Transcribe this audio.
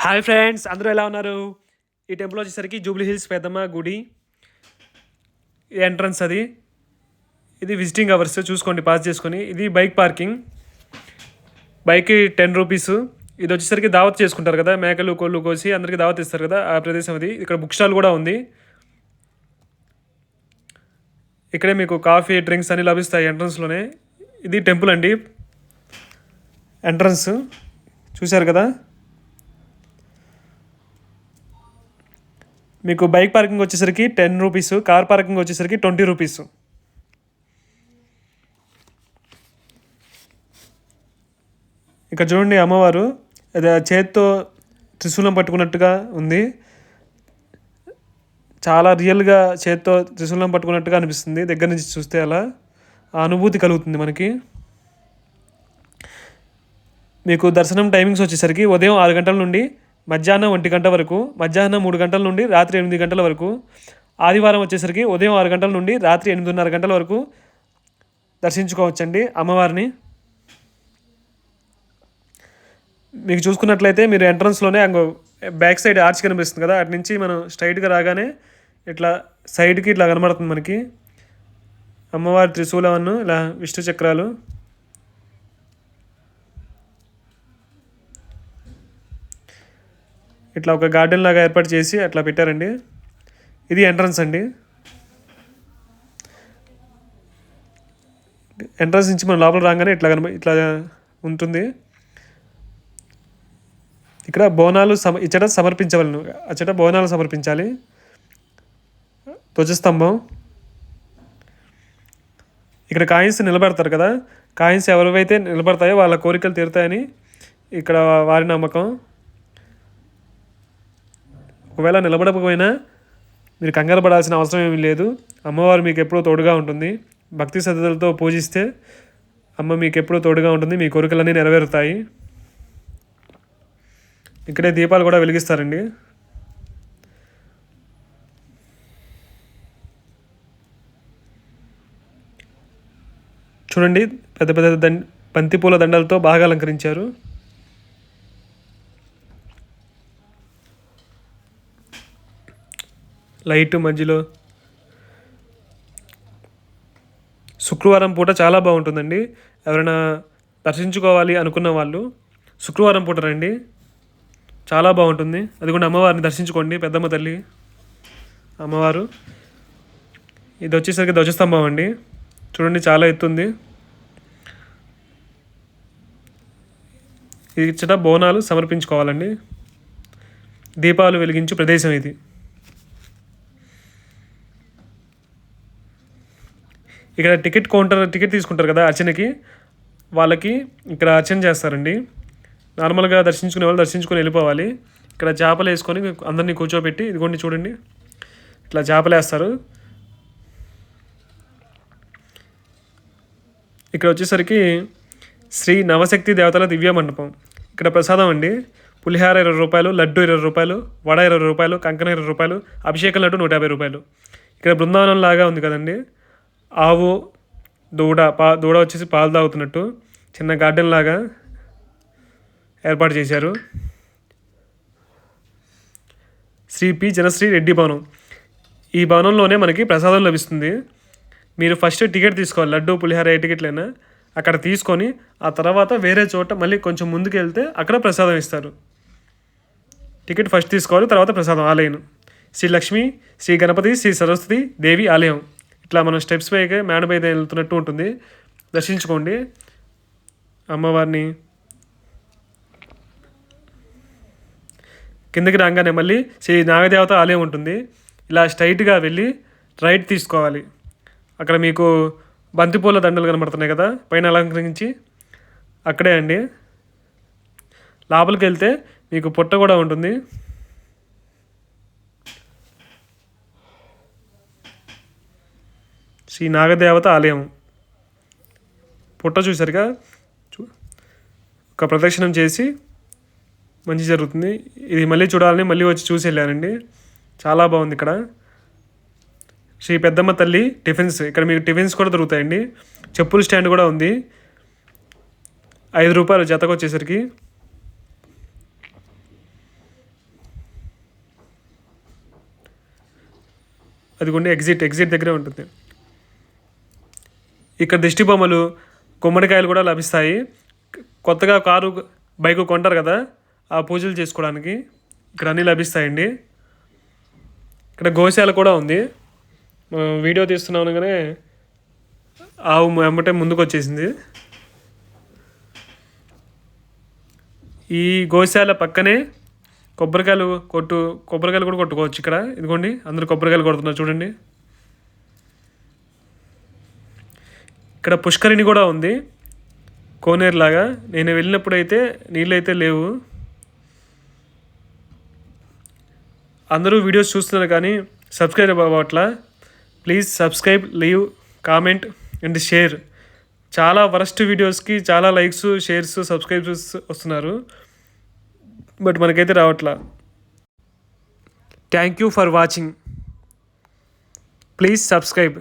Hi friends, అందరూ ఎలా ఉన్నారు? ఈ టెంపుల్ వచ్చేసరికి జూబ్లీ హిల్స్ పెద్దమ్మ గుడి ఎంట్రన్స్ అది. ఇది విజిటింగ్ అవర్స్ చూసుకోండి, పాస్ చేసుకొని. ఇది బైక్ పార్కింగ్. బైక్కి 10 రూపీస్. ఇది వచ్చేసరికి దావత్ చేసుకుంటారు కదా, మేకలు కోళ్ళు కోసి అందరికీ దావత్ ఇస్తారు కదా, ఆ ప్రదేశం అది. ఇక్కడ బుక్ స్టాల్ కూడా ఉంది. ఇక్కడే మీకు కాఫీ డ్రింక్స్ అన్నీ లభిస్తాయి ఎంట్రన్స్లోనే. ఇది టెంపుల్ అండి, ఎంట్రన్స్ చూశారు కదా. మీకు బైక్ పార్కింగ్ వచ్చేసరికి 10 రూపీస్, కార్ పార్కింగ్ వచ్చేసరికి 20 రూపీస్. ఇక్కడ చూడండి, అమ్మవారు చేత్తో త్రిశూలం పట్టుకున్నట్టుగా ఉంది. చాలా రియల్గా చేత్తో త్రిశూలం పట్టుకున్నట్టుగా అనిపిస్తుంది దగ్గర నుంచి చూస్తే. అలా ఆ అనుభూతి కలుగుతుంది మనకి. మీకు దర్శనం టైమింగ్స్ వచ్చేసరికి ఉదయం 6 గంటల నుండి మధ్యాహ్నం 1 గంట వరకు, మధ్యాహ్నం 3 గంటల నుండి రాత్రి 8 గంటల వరకు. ఆదివారం వచ్చేసరికి ఉదయం 6 గంటల నుండి రాత్రి 8:30 గంటల వరకు దర్శించుకోవచ్చండి అమ్మవారిని. మీకు చూసుకున్నట్లయితే మీరు ఎంట్రన్స్లోనే బ్యాక్ సైడ్ ఆర్చ్ కనిపిస్తుంది కదా, అటు నుంచి మనం స్ట్రైట్గా రాగానే ఇట్లా సైడ్కి ఇట్లా కనబడుతుంది మనకి అమ్మవారి త్రిశూలవన్ను, ఇలా విష్ణు చక్రాలు. ఇట్లా ఒక గార్డెన్ లాగా ఏర్పాటు చేసి అట్లా పెట్టారండి. ఇది ఎంట్రన్స్ అండి. ఎంట్రన్స్ నుంచి మనం లోపల రాగానే ఇట్లా ఉంటుంది. ఇక్కడ బోనాలు ఇచ్చట సమర్పించవలను, అచ్చట బోనాలు సమర్పించాలి. ధ్వజస్తంభం. ఇక్కడ కాయిన్స్ నిలబెడతారు కదా, కాయిన్స్ ఎవరివైతే నిలబడతాయో వాళ్ళ కోరికలు తీరుతాయని ఇక్కడ వారి నమ్మకం. ఒకవేళ నిలబడకపోయినా మీరు కంగారు పడాల్సిన అవసరం ఏమీ లేదు. అమ్మవారు మీకు ఎప్పుడూ తోడుగా ఉంటుంది. భక్తి శ్రద్ధలతో పూజిస్తే అమ్మ మీకు ఎప్పుడూ తోడుగా ఉంటుంది, మీ కోరికలన్నీ నెరవేరుతాయి. ఇక్కడే దీపాలు కూడా వెలిగిస్తారండి. చూడండి, పెద్ద పెద్ద బంతిపూల దండలతో బాగా అలంకరించారు. లైట్ మధ్యలో. శుక్రవారం పూట చాలా బాగుంటుందండి. ఎవరైనా దర్శించుకోవాలి అనుకున్న వాళ్ళు శుక్రవారం పూట రండి, చాలా బాగుంటుంది. అది కూడా అమ్మవారిని దర్శించుకోండి, పెద్దమ్మ తల్లి అమ్మవారు. ఇది వచ్చేసరికి ధ్వజస్తంభం అండి, చూడండి చాలా ఎత్తుంది. ఇది ఇచ్చట బోనాలు సమర్పించుకోవాలండి. దీపాలు వెలిగించు ప్రదేశం ఇది. ఇక్కడ టికెట్ తీసుకుంటారు కదా అర్చనకి, వాళ్ళకి ఇక్కడ అర్చన చేస్తారండి. నార్మల్గా దర్శించుకునే వాళ్ళు దర్శించుకొని వెళ్ళిపోవాలి. ఇక్కడ చేపలు వేసుకొని అందరినీ కూర్చోబెట్టి, ఇదిగోండి చూడండి ఇట్లా చేపలు వేస్తారు. ఇక్కడ వచ్చేసరికి శ్రీ నవశక్తి దేవతల దివ్య మండపం. ఇక్కడ ప్రసాదం అండి. పులిహార 20 రూపాయలు, లడ్డు 20 రూపాయలు, వడ 20 రూపాయలు, కంకణ 20 రూపాయలు, అభిషేకం లడ్డు 150 రూపాయలు. ఇక్కడ బృందావనం లాగా ఉంది కదండి. ఆవు, దూడ వచ్చేసి పాలు తాగుతున్నట్టు చిన్న గార్డెన్ లాగా ఏర్పాటు చేశారు. శ్రీ పి జనశ్రీ రెడ్డి భవనం. ఈ భవనంలోనే మనకి ప్రసాదం లభిస్తుంది. మీరు ఫస్ట్ టికెట్ తీసుకోవాలి, లడ్డు పులిహార ఏ టికెట్లైనా అక్కడ తీసుకొని ఆ తర్వాత వేరే చోట మళ్ళీ కొంచెం ముందుకు వెళ్తే అక్కడ ప్రసాదం ఇస్తారు. టికెట్ ఫస్ట్ తీసుకోవాలి, తర్వాత ప్రసాదం. ఆలయం శ్రీ లక్ష్మి, శ్రీ గణపతి, శ్రీ సరస్వతి దేవి ఆలయం. ఇట్లా మనం స్టెప్స్ పైకి మేడ పైన వెళ్తున్నట్టు ఉంటుంది. దర్శించుకోండి అమ్మవారిని. కిందకి రాగానే మళ్ళీ శ్రీ నాగదేవత ఆలయం ఉంటుంది. ఇలా స్ట్రైట్గా వెళ్ళి రైట్ తీసుకోవాలి. అక్కడ మీకు బంతిపూల దండలు కనబడుతున్నాయి కదా పైన అలంకరించి, అక్కడే అండి. లోపలికి వెళ్తే మీకు పుట్ట కూడా ఉంటుంది. శ్రీ నాగదేవత ఆలయం. పుట్ట చూసారుగా, ఒక ప్రదక్షిణం చేసి మంచి జరుగుతుంది. ఇది మళ్ళీ చూడాలని మళ్ళీ వచ్చి చూసి వెళ్ళానండి, చాలా బాగుంది. ఇక్కడ శ్రీ పెద్దమ్మ తల్లి టిఫిన్స్. ఇక్కడ మీకు టిఫిన్స్ కూడా దొరుకుతాయండి. చెప్పుల స్టాండ్ కూడా ఉంది. 5 రూపాయలు జతకు వచ్చేసరికి. అదిగోండి ఎగ్జిట్ దగ్గరే ఉంటుంది. ఇక్కడ దిష్టి బొమ్మలు, గుమ్మడికాయలు కూడా లభిస్తాయి. కొత్తగా కారు బైక్ కొంటారు కదా, ఆ పూజలు చేసుకోవడానికి ఇక్కడ అన్నీ లభిస్తాయండి. ఇక్కడ గోశాల కూడా ఉంది. వీడియో తీస్తున్నాను కానీ ఆవు వెంబటే ముందుకు వచ్చేసింది. ఈ గోశాల పక్కనే కొబ్బరికాయలు కూడా కొట్టుకోవచ్చు ఇక్కడ. ఇదిగోండి అందరూ కొబ్బరికాయలు కొడుతున్నారు చూడండి. ఇక్కడ పుష్కరిణి కూడా ఉంది కోనేరులాగా. నేను వెళ్ళినప్పుడు అయితే నీళ్ళు అయితే లేవు. అందరూ వీడియోస్ చూస్తున్నారు కానీ సబ్స్క్రైబ్ అవ్వట్లా. Please subscribe, leave comment and share. చాలా వరస్ట్ వీడియోస్కి చాలా లైక్స్, షేర్స్, సబ్స్క్రైబ్స్ వస్తున్నారు, బట్ మనకైతే రావట్లా. Thank you for watching. Please subscribe.